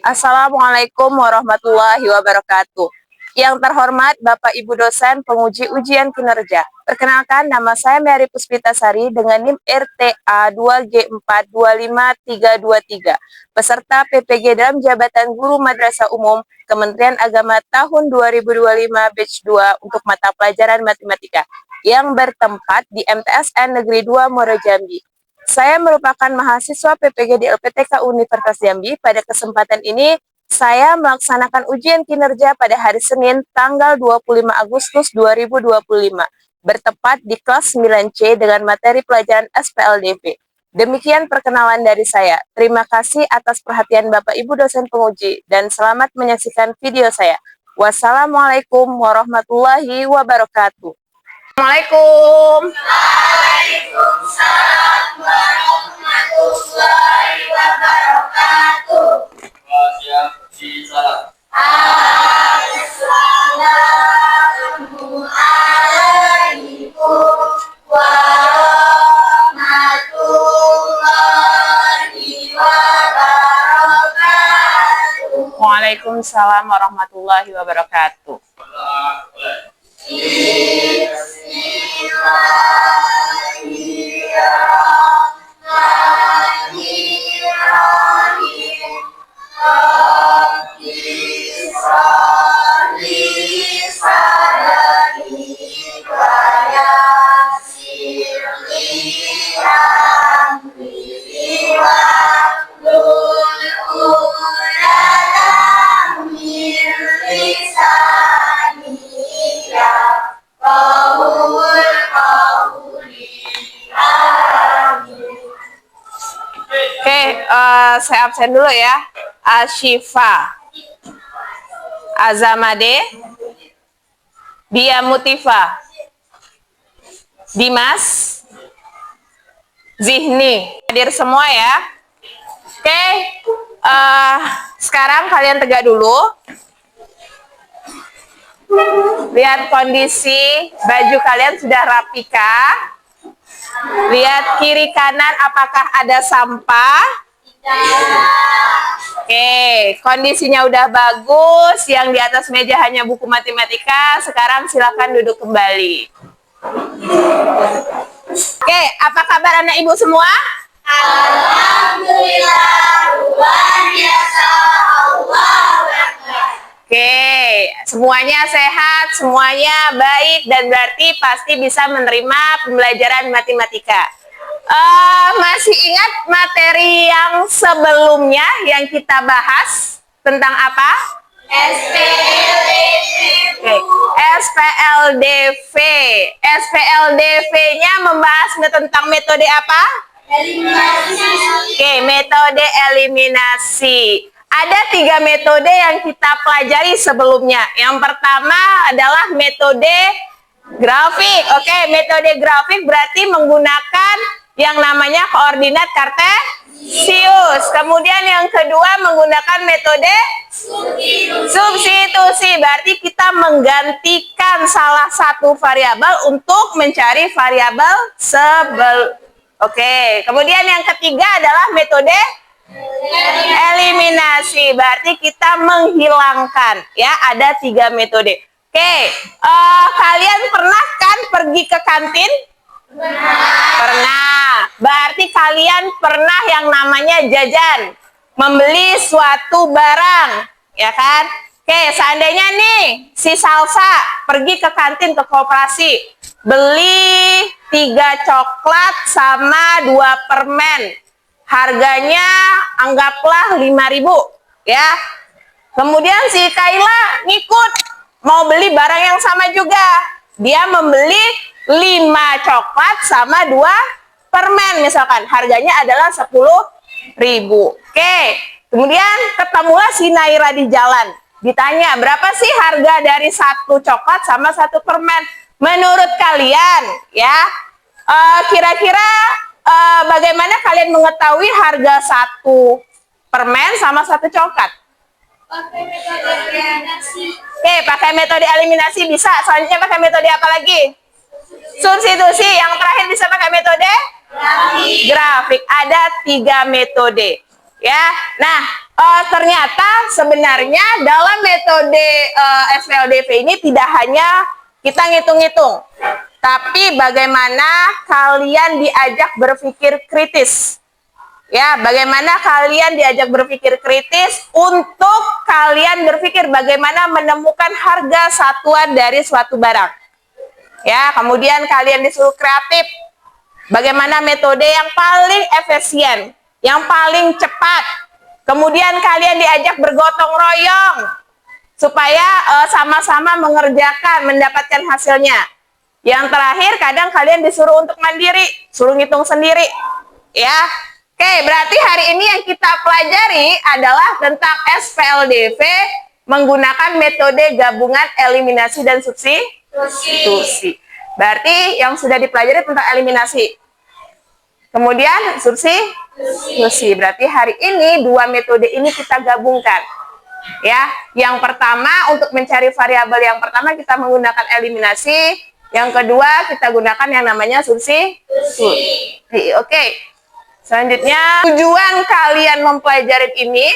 Assalamualaikum warahmatullahi wabarakatuh. Yang terhormat Bapak Ibu dosen penguji ujian kinerja. Perkenalkan, nama saya Mary Puspitasari dengan NIM RTA 2G425323. Peserta PPG dalam jabatan Guru Madrasah Umum Kementerian Agama tahun 2025 batch 2 untuk mata pelajaran matematika yang bertempat di MTSN Negeri 2 Muaro Jambi. Saya merupakan mahasiswa PPG di LPTK Universitas Jambi. Pada kesempatan ini, saya melaksanakan ujian kinerja pada hari Senin, tanggal 25 Agustus 2025, bertepat di kelas 9C dengan materi pelajaran SPLDV. Demikian perkenalan dari saya. Terima kasih atas perhatian Bapak Ibu dosen penguji, dan selamat menyaksikan video saya. Wassalamualaikum warahmatullahi wabarakatuh. Assalamualaikum. Waalaikumsalam warahmatullahi wabarakatuh. Assalamualaikum warahmatullahi wabarakatuh. Waalaikumsalam warahmatullahi wabarakatuh. Saya absen dulu ya. Ashifa, Azamade, Dia Mutifa, Dimas, Zihni. Hadir semua ya. Oke, sekarang kalian tegak dulu. Lihat kondisi baju kalian sudah rapikah? Lihat kiri kanan apakah ada sampah? Oke, kondisinya udah bagus. Yang di atas meja hanya buku matematika. Sekarang silakan duduk kembali. Oke, apa kabar anak ibu semua? Alhamdulillah, luar biasa. Allahu Akbar. Oke, semuanya sehat, semuanya baik, dan berarti pasti bisa menerima pembelajaran matematika. Masih ingat materi yang sebelumnya yang kita bahas tentang apa? SPLDV. SPLDV. SPLDV-nya membahas tentang metode apa? Eliminasi. Oke, metode eliminasi. Ada 3 metode yang kita pelajari sebelumnya. Yang pertama adalah metode grafik. Oke, metode grafik berarti menggunakan yang namanya koordinat kartesius. Kemudian yang kedua menggunakan metode substitusi. Berarti kita menggantikan salah satu variabel untuk mencari variabel Oke, kemudian yang ketiga adalah metode eliminasi. Berarti kita menghilangkan. Ya, ada 3 metode. Oke, kalian pernah kan pergi ke kantin? Pernah. Berarti kalian pernah yang namanya jajan, membeli suatu barang, ya kan? Oke, seandainya nih si Salsa pergi ke kantin, ke koperasi, beli 3 coklat sama 2 permen. Harganya anggaplah 5.000, ya. Kemudian si Kaila ngikut mau beli barang yang sama juga. Dia membeli 5 coklat sama 2 permen misalkan. Harganya adalah 10.000. Oke. Kemudian ketemulah si Naira di jalan. Ditanya, berapa sih harga dari 1 coklat sama 1 permen? Menurut kalian, ya, kira-kira bagaimana kalian mengetahui harga 1 permen sama 1 coklat? Pakai metode eliminasi. Oke, pakai metode eliminasi bisa. Selanjutnya pakai metode apa lagi? Substitusi. Yang terakhir bisa pakai metode grafik. Ada 3 metode. Ya. Nah, Ternyata sebenarnya dalam metode SPLDV ini tidak hanya kita ngitung-ngitung, tapi bagaimana kalian diajak berpikir kritis. Ya, bagaimana kalian diajak berpikir kritis untuk kalian berpikir bagaimana menemukan harga satuan dari suatu barang. Ya, kemudian kalian disuruh kreatif. Bagaimana metode yang paling efisien, yang paling cepat. Kemudian kalian diajak bergotong royong supaya sama-sama mengerjakan, mendapatkan hasilnya. Yang terakhir, kadang kalian disuruh untuk mandiri, suruh ngitung sendiri. Ya, oke, berarti hari ini yang kita pelajari adalah tentang SPLDV menggunakan metode gabungan eliminasi dan substitusi. Berarti yang sudah dipelajari tentang eliminasi. Kemudian substitusi. Berarti hari ini dua metode ini kita gabungkan. Ya, yang pertama untuk mencari variabel yang pertama kita menggunakan eliminasi, yang kedua kita gunakan yang namanya substitusi. Oke. Selanjutnya, tujuan kalian mempelajari ini,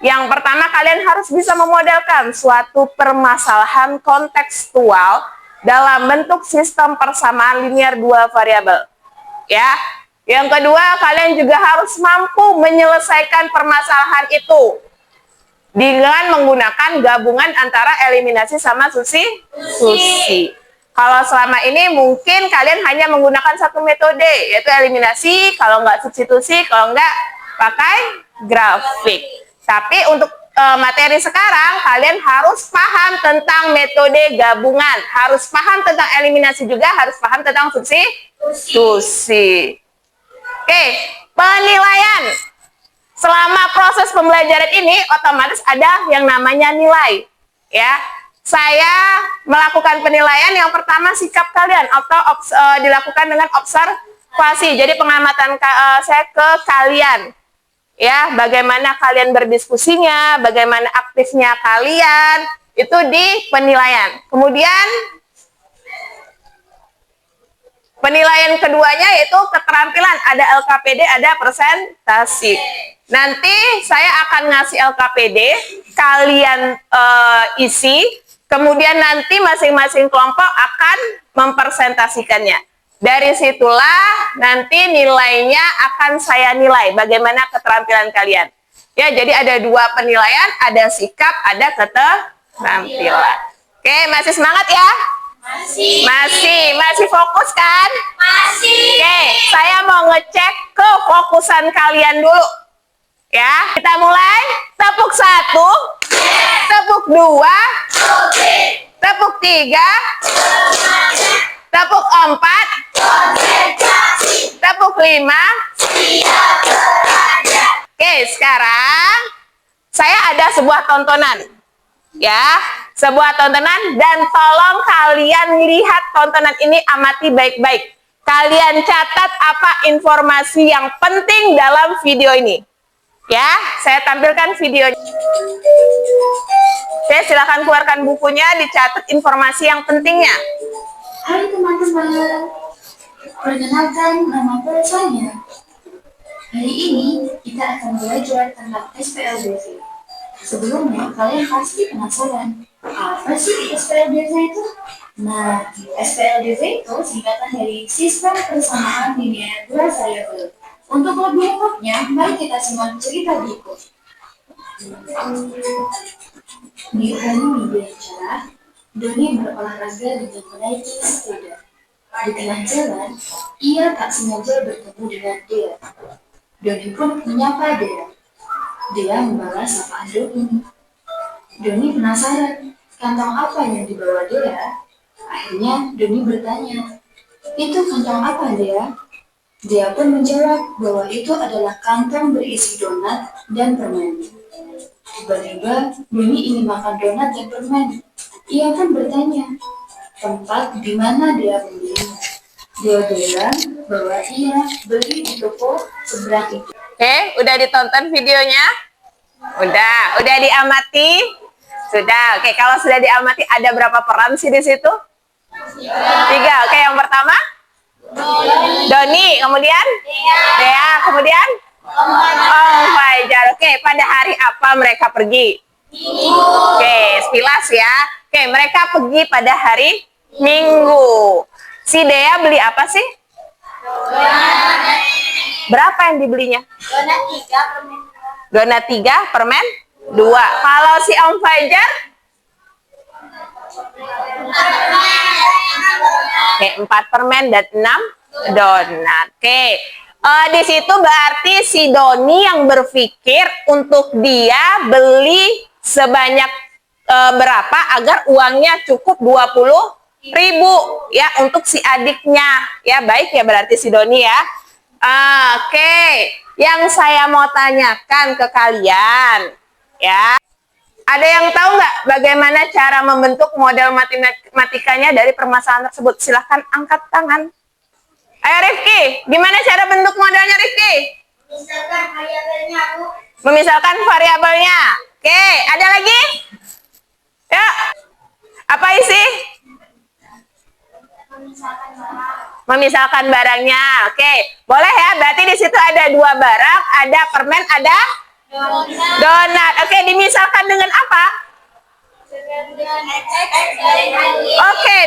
yang pertama kalian harus bisa memodelkan suatu permasalahan kontekstual dalam bentuk sistem persamaan linear dua variabel. Ya. Yang kedua, kalian juga harus mampu menyelesaikan permasalahan itu dengan menggunakan gabungan antara eliminasi sama substitusi. Kalau selama ini mungkin kalian hanya menggunakan satu metode, yaitu eliminasi, kalau nggak substitusi, kalau nggak pakai grafik. Tapi untuk materi sekarang, kalian harus paham tentang metode gabungan, harus paham tentang eliminasi juga, harus paham tentang substitusi. Oke, penilaian. Selama proses pembelajaran ini otomatis ada yang namanya nilai, ya. Saya melakukan penilaian yang pertama sikap kalian atau dilakukan dengan observasi. Jadi pengamatan saya ke kalian, ya, bagaimana kalian berdiskusinya, bagaimana aktifnya kalian itu di penilaian. Kemudian penilaian keduanya yaitu keterampilan, ada LKPD, ada presentasi. Nanti saya akan ngasih LKPD, kalian isi, kemudian nanti masing-masing kelompok akan mempresentasikannya. Dari situlah nanti nilainya akan saya nilai, bagaimana keterampilan kalian. Ya, jadi ada dua penilaian, ada sikap, ada keterampilan. Oke, masih semangat ya? Masih fokus kan? Masih. Oke, saya mau ngecek kefokusan kalian dulu. Ya, kita mulai. Tepuk 1, tepuk 2, tepuk 3, tepuk 4, tepuk 5. Oke, sekarang saya ada sebuah tontonan. Ya, sebuah tontonan, dan tolong kalian lihat tontonan ini, amati baik-baik. Kalian catat apa informasi yang penting dalam video ini. Ya, saya tampilkan videonya. Oke, silakan keluarkan bukunya, dicatat informasi yang pentingnya. Hai teman-teman, perkenalkan nama saya. Hari ini kita akan belajar tentang SPLDV. Sebelumnya, kalian pasti penasaran, apa sih SPLDV itu? Nah, SPLDV itu singkatan dari Sistem Persamaan Linear Dua Variabel. Untuk lebih lengkapnya, mari kita simak cerita berikut. Di hari minggu yang cerah, Doni berolahraga dengan menaiki sepeda. Di tengah jalan, ia tak sengaja bertemu dengan Dea. Doni pun menyapa Dea. Dea membalas sapaan Doni. Doni penasaran, kantong apa yang dibawa Dea? Akhirnya Doni bertanya, itu kantong apa Dea? Dia pun menjawab bahwa itu adalah kantong berisi donat dan permen. Tiba-tiba Doni ingin makan donat dan permen. Ia pun bertanya, tempat di mana dia membelinya? Dia bilang bahwa ia beli di toko seberang itu. Oke, udah ditonton videonya? Udah diamati? Sudah. Oke, kalau sudah diamati, ada berapa peran sih di situ? 3. Oke, yang pertama? Doni, kemudian? Dea, kemudian? Om Fajar. Oke, pada hari apa mereka pergi? Oke, sekilas ya. Oke, mereka pergi pada hari Minggu. Si Dea beli apa sih? Berapa yang dibelinya? Donat 3, permen 2. Kalau si Om Fajar? Oke, 4 permen dan 6 donat. Oke. Di situ berarti si Doni yang berpikir untuk dia beli sebanyak berapa agar uangnya cukup 20.000 ya untuk si adiknya. Ya, baik ya berarti si Doni ya. Oke. Yang saya mau tanyakan ke kalian ya. Ada yang tahu nggak bagaimana cara membentuk model matematikanya dari permasalahan tersebut? Silahkan angkat tangan. Ayo Rifki, gimana cara bentuk modelnya Rifki? Misalkan variabelnya, Bu. Memisahkan variabelnya. Oke, ada lagi? Ya. Apa isi? Memisahkan barangnya. Oke, boleh ya. Berarti di situ ada 2 barang, ada permen, ada donat. Oke, dimisahkan dengan apa? Oke,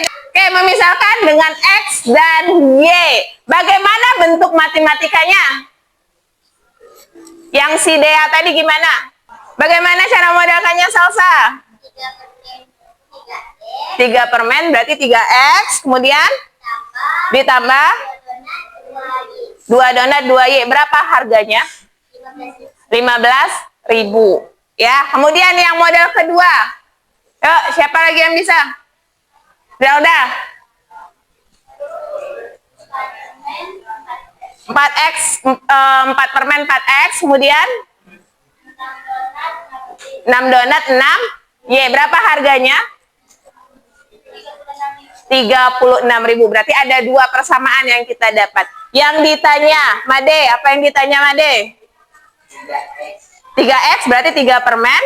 memisahkan dengan X dan Y. Bagaimana bentuk matematikanya? Yang si Dea tadi gimana? Bagaimana cara modelkannya Salsa? 3 permen berarti 3X, kemudian ditambah 2 donat 2Y. Berapa harganya? 15.000. Ya, kemudian yang model kedua. Yuk, siapa lagi yang bisa? Udah. 4X, 4 permen 4X, kemudian 6 donat 6Y. Berapa harganya? 36.000. Berarti ada 2 persamaan yang kita dapat. Yang ditanya, Made, apa yang ditanya Made? 3X berarti 3 permen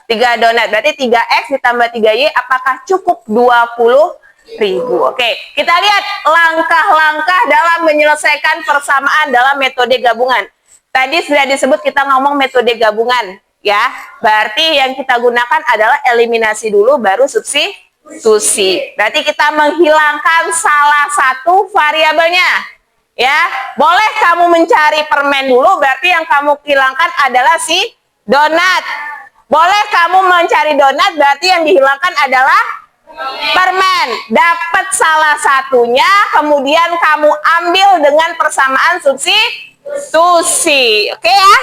3 donat. Berarti 3X ditambah 3Y apakah cukup 20.000? Oke, kita lihat langkah-langkah dalam menyelesaikan persamaan dalam metode gabungan. Tadi sudah disebut kita ngomong metode gabungan, ya. Berarti yang kita gunakan adalah eliminasi dulu baru substitusi. Berarti kita menghilangkan salah satu variabelnya. Ya, boleh kamu mencari permen dulu, berarti yang kamu hilangkan adalah si donat. Boleh kamu mencari donat, berarti yang dihilangkan adalah permen. Dapat salah satunya, kemudian kamu ambil dengan persamaan substitusi. Oke ya?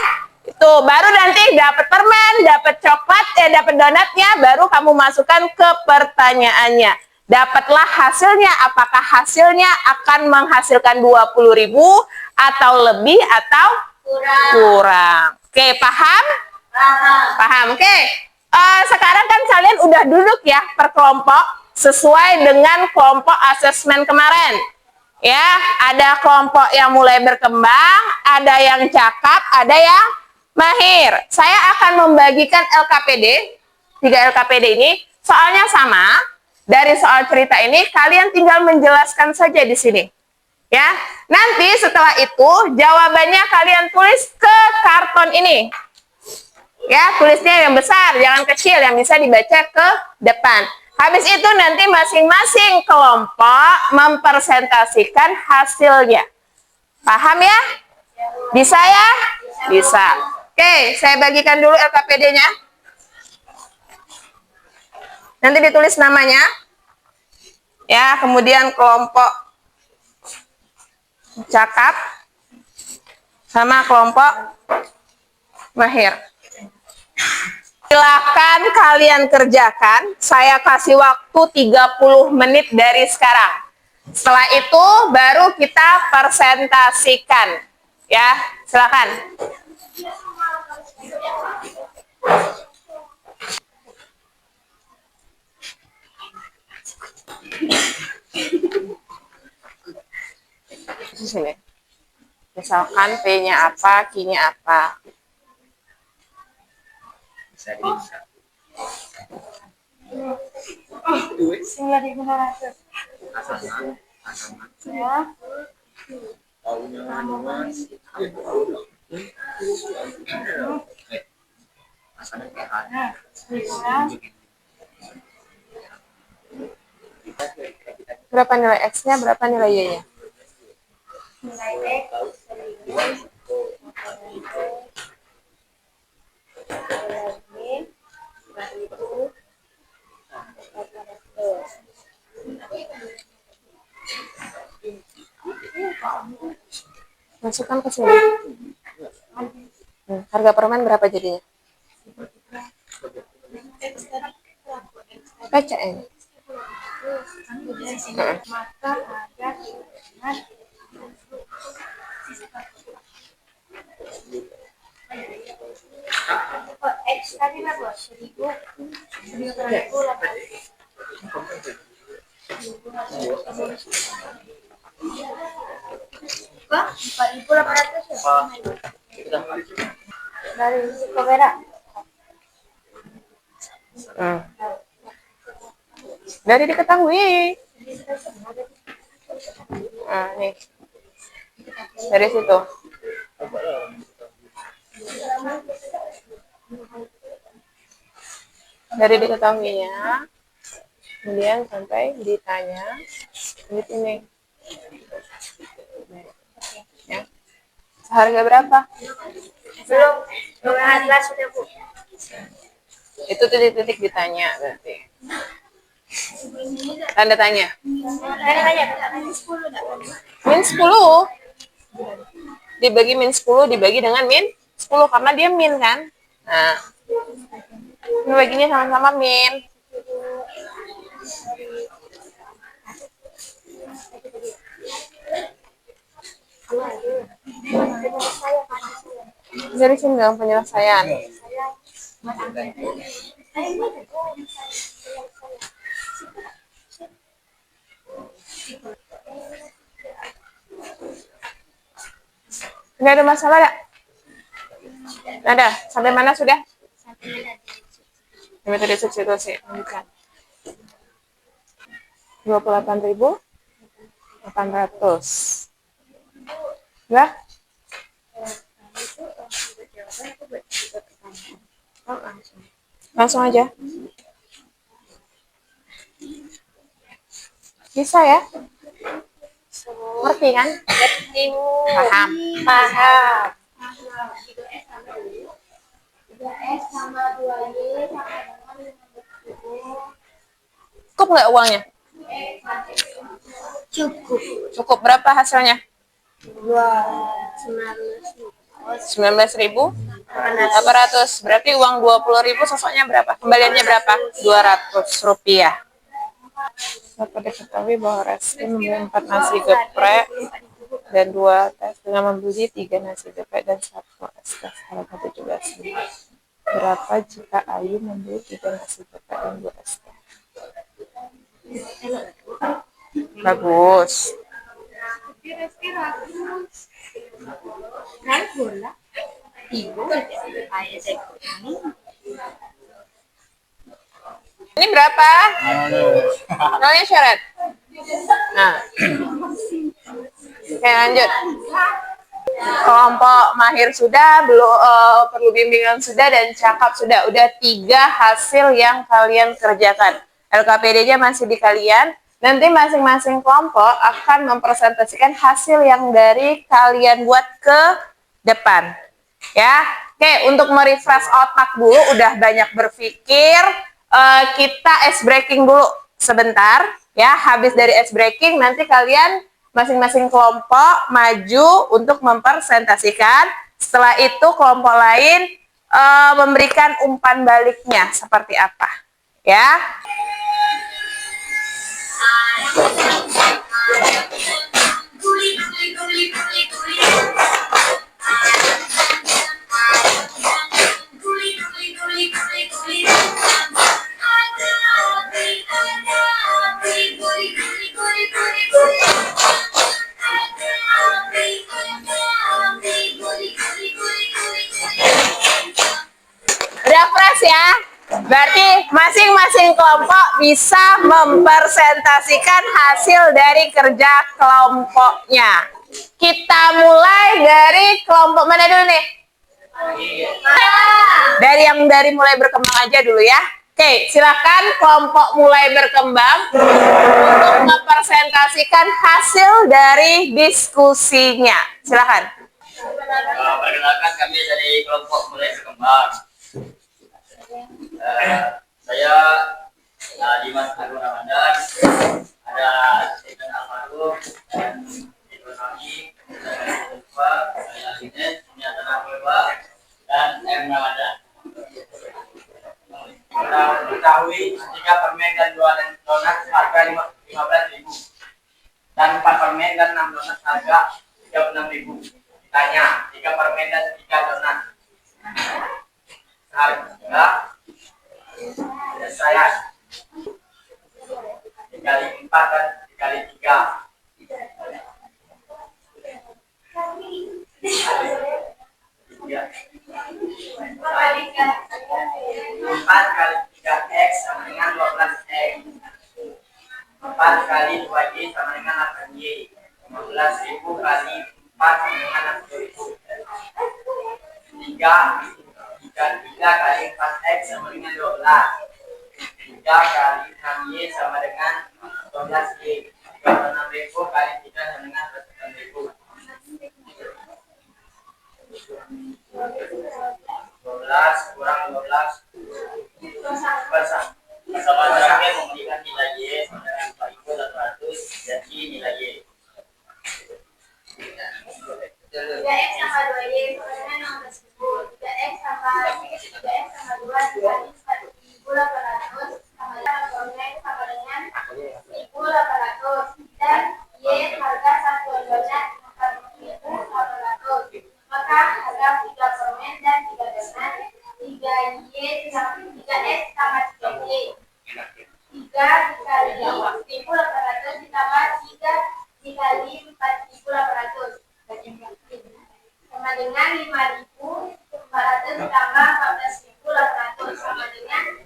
Itu baru nanti dapat permen, dapat coklat, dapat donatnya, baru kamu masukkan ke pertanyaannya. Dapatlah hasilnya, apakah hasilnya akan menghasilkan 20.000 atau lebih atau kurang. Oke, paham? Paham. Oke. Sekarang kan kalian udah duduk ya per kelompok sesuai dengan kelompok asesmen kemarin. Ya, ada kelompok yang mulai berkembang, ada yang cakap, ada yang mahir. Saya akan membagikan LKPD, 3 LKPD ini, soalnya sama. Dari soal cerita ini, kalian tinggal menjelaskan saja di sini. Ya, nanti setelah itu, jawabannya kalian tulis ke karton ini. Ya, tulisnya yang besar, jangan kecil, yang bisa dibaca ke depan. Habis itu nanti masing-masing kelompok mempresentasikan hasilnya. Paham ya? Bisa ya? Bisa. Oke, saya bagikan dulu LKPD-nya. Nanti ditulis namanya. Ya, kemudian kelompok cakap sama kelompok mahir. Silakan kalian kerjakan. Saya kasih waktu 30 menit dari sekarang. Setelah itu baru kita presentasikan. Ya, silakan. Sini. Misalkan P-nya apa, Q-nya apa. Bisa bisa. Berapa nilai X-nya, berapa nilai Y-nya? Nilai X 1000, lagi 400. Masukkan ke sini. Harga permen berapa jadinya? PCN. Maka ada dengan X tadi berapa? 1000, 1000. Kok 4.800 ya? Dari kamera. Dari diketahui. Nih. Dari situ. Dari diketahuinya, kemudian sampai ditanya, ini. Ya. Harga berapa? Belum 12 sudah Bu. Itu titik-titik ditanya berarti. Tanda tanya. Min 10. Dibagi min 10 dibagi dengan min 10 karena dia min kan. Nah. Ini baginya sama-sama min. Dari sini dong penyelesaian. Nggak ada masalah ya? Nggak ada. Sampai mana sudah? Sampai tadi substitusi. Lanjutkan. 28.800. Ya? Langsung aja. Bisa ya? Ngerti kan? Paham. Paham. 3X sama 2Y sama dengan 50. Cukup nggak uangnya? Cukup. Cukup. Berapa hasilnya? 19.800. Berarti uang 20.000 sosoknya berapa? Kembaliannya berapa? 200 rupiah. Dapat diketahui bahwa Resti membeli 4 nasi geprek dan 2 tes dengan membeli 3 nasi geprek dan 1 es teh harga 17.000. Berapa jika Ayu membeli 3 nasi geprek dan 2 es teh? Bagus. Ini berapa? Nolnya syarat. Nah. Oke, lanjut. Kelompok mahir sudah, belum perlu bimbingan sudah, dan cakap sudah. Udah 3 hasil yang kalian kerjakan. LKPD-nya masih di kalian. Nanti masing-masing kelompok akan mempresentasikan hasil yang dari kalian buat ke depan. Ya, oke. Untuk merefresh otak dulu, udah banyak berpikir. Kita ice breaking dulu sebentar. Ya, habis dari ice breaking, nanti kalian masing-masing kelompok maju untuk mempresentasikan. Setelah itu kelompok lain memberikan umpan baliknya seperti apa. Ya. Udah fresh ya? Berarti masing-masing kelompok bisa mempresentasikan hasil dari kerja kelompoknya. Kita mulai dari kelompok mana dulu nih? Dari mulai berkembang aja dulu ya. Oke, silakan kelompok mulai berkembang untuk mempresentasikan hasil dari diskusinya. Silakan. Perkenalkan, kami dari kelompok mulai berkembang. Saya Dimas Agung Ramadan, ada Stephen Almarhum, dan ekonomi, saya Ines, ini adalah Weba, dan M. Ramadan. Kita mengetahui 3 permen dan 2 donat harga 15.000, dan 4 permen dan 6 donat harga 36.000. Ditanya 3 permen dan 3 donat harga saya dikali 4 dan dikali 3. Ya. 4 kali 3x sama dengan 12x. 4 kali 2y sama dengan 8y. 15.000 kali 4 sama dengan 60.000. 3 kali 4x sama dengan 12. 3 kali 6y sama dengan 12y. 36.000 kali 3 sama dengan 9.000. 12 kurang 12 sama-sama memberikan nilai y sama dengan 4.800, jadi nilai y 3x sama 2y sama dengan 16.000. 3x sama 2 dikali 1.800 sama dengan permen sama dengan 1.800, dan y harga 1 donat 4.800. Maka harga 3 permen dan 3 donat 3x sama 3y. 3 dikali 1.800 ditambah 3 dikali 4.800 sama dengan 5.400 ditambah 14.800 sama dengan,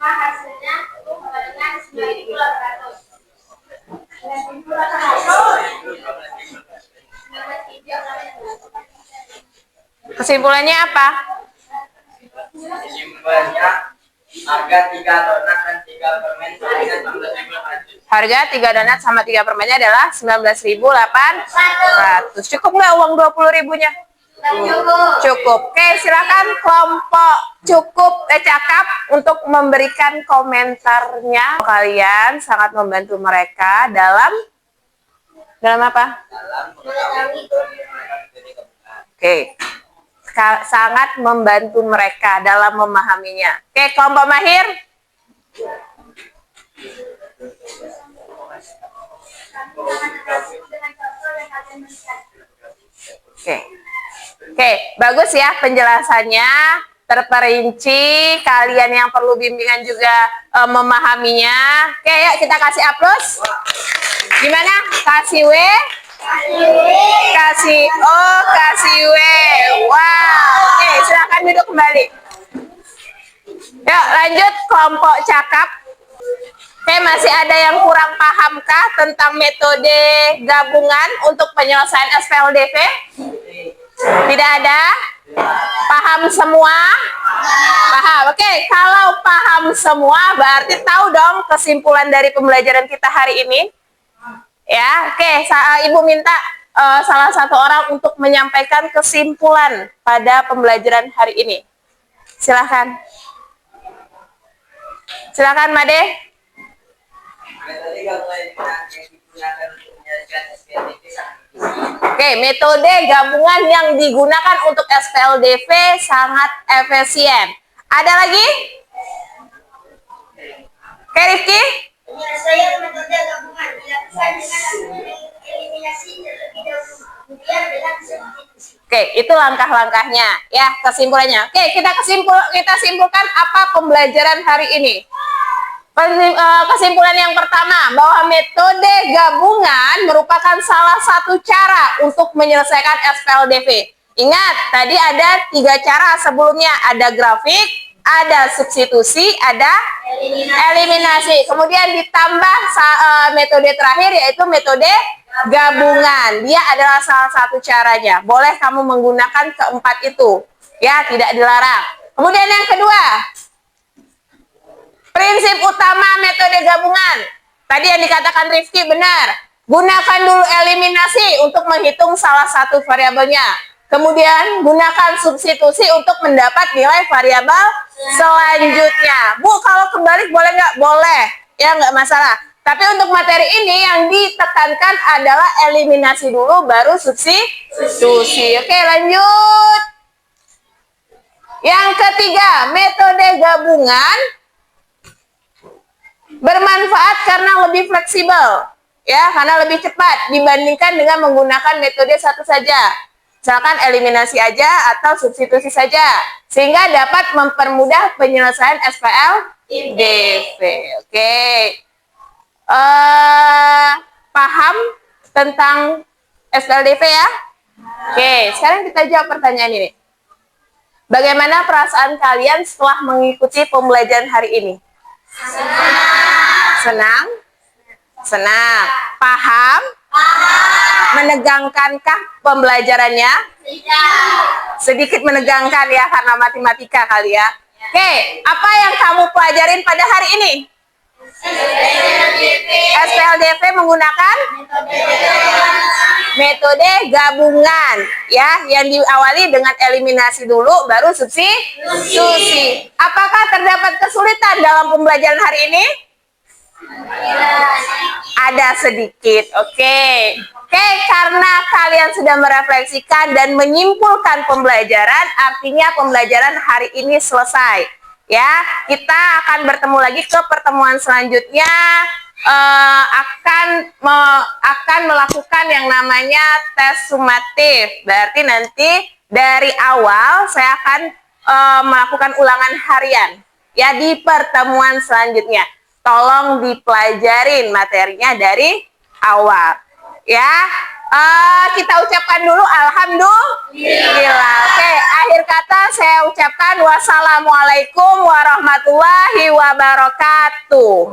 maka hasilnya sama dengan 9.800. 9.800. Kesimpulannya apa? Kesimpulannya harga 3 donat dan 3 permen sama dengan 19.800. Harga 3 donat sama 3 permennya adalah 19.800. Cukup nggak uang 20.000-nya? Cukup. Oke, silakan kelompok cakap untuk memberikan komentarnya. Kalian sangat membantu mereka dalam apa? Oke. Sangat membantu mereka dalam memahaminya. Oke, kelompok mahir. Oke, bagus ya penjelasannya, terperinci. Kalian yang perlu bimbingan juga memahaminya. Oke, yuk kita kasih aplaus. Gimana? Kasih W, kasih O, kasih W. Wow. Oke, silakan duduk kembali. Yuk lanjut kelompok cakap. Oke, masih ada yang kurang pahamkah tentang metode gabungan untuk penyelesaian SPLDV? Tidak ada? Paham semua? Paham. Oke, kalau paham semua berarti tahu dong kesimpulan dari pembelajaran kita hari ini. Ya, oke. Ibu minta salah satu orang untuk menyampaikan kesimpulan pada pembelajaran hari ini. Silakan. Silakan, Made. Oke, metode gabungan yang digunakan untuk SPLDV sangat efisien. Ada lagi? Oke, Rifki? Penyelesaian metode gabungan dilakukan dengan eliminasi terlebih dahulu, kemudian dengan substitusi. Oke, itu langkah-langkahnya ya, kesimpulannya. Oke, kita simpulkan apa pembelajaran hari ini. Kesimpulan yang pertama, bahwa metode gabungan merupakan salah satu cara untuk menyelesaikan SPLDV. Ingat, tadi ada 3 cara sebelumnya, ada grafik, ada substitusi, ada eliminasi. Kemudian ditambah metode terakhir yaitu metode gabungan. Dia adalah salah satu caranya. Boleh kamu menggunakan keempat itu. Ya, tidak dilarang. Kemudian yang kedua, prinsip utama metode gabungan. Tadi yang dikatakan Rifki benar. Gunakan dulu eliminasi untuk menghitung salah satu variabelnya. Kemudian gunakan substitusi untuk mendapat nilai variabel selanjutnya. Bu, kalau kebalik boleh nggak? Boleh. Ya, nggak masalah. Tapi untuk materi ini yang ditekankan adalah eliminasi dulu baru substitusi. Oke, lanjut. Yang ketiga, metode gabungan bermanfaat karena lebih fleksibel. Ya, karena lebih cepat dibandingkan dengan menggunakan metode satu saja. Misalkan eliminasi aja atau substitusi saja. Sehingga dapat mempermudah penyelesaian SPLDV. Oke. Paham tentang SPLDV ya? Oke, sekarang kita jawab pertanyaan ini. Bagaimana perasaan kalian setelah mengikuti pembelajaran hari ini? Senang? Senang. Paham? Menegangkankah pembelajarannya? Sedikit menegangkan ya, karena matematika kali ya. Oke, apa yang kamu pelajarin pada hari ini? SPLDV menggunakan metode gabungan ya, yang diawali dengan eliminasi dulu baru substitusi. Apakah terdapat kesulitan dalam pembelajaran hari ini? Ada sedikit. Oke, karena kalian sudah merefleksikan dan menyimpulkan pembelajaran, artinya pembelajaran hari ini selesai. Ya, kita akan bertemu lagi ke pertemuan selanjutnya, akan melakukan yang namanya tes sumatif. Berarti nanti dari awal saya akan melakukan ulangan harian ya di pertemuan selanjutnya. Tolong dipelajarin materinya dari awal ya. Kita ucapkan dulu alhamdulillah. Oke, akhir kata saya ucapkan wassalamualaikum warahmatullahi wabarakatuh.